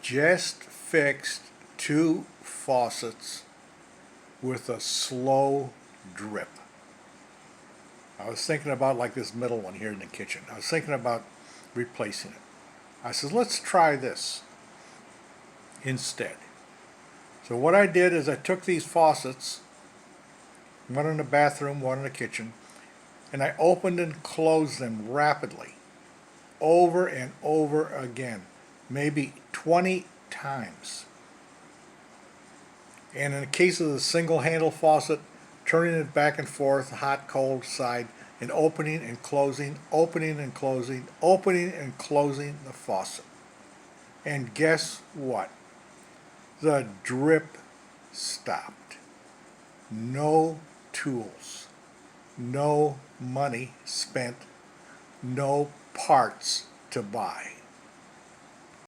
just fixed two faucets with a slow drip. I was thinking about like this middle one here in the kitchen. I was thinking about replacing it. I said, let's try this instead. So what I did is I took these faucets, one in the bathroom, one in the kitchen, and I opened and closed them rapidly, over and over again, maybe 20 times. And in the case of the single handle faucet, turning it back and forth, hot, cold side, and opening and closing, opening and closing, opening and closing the faucet. And guess what? The drip stopped. No tools, no money spent, no parts to buy.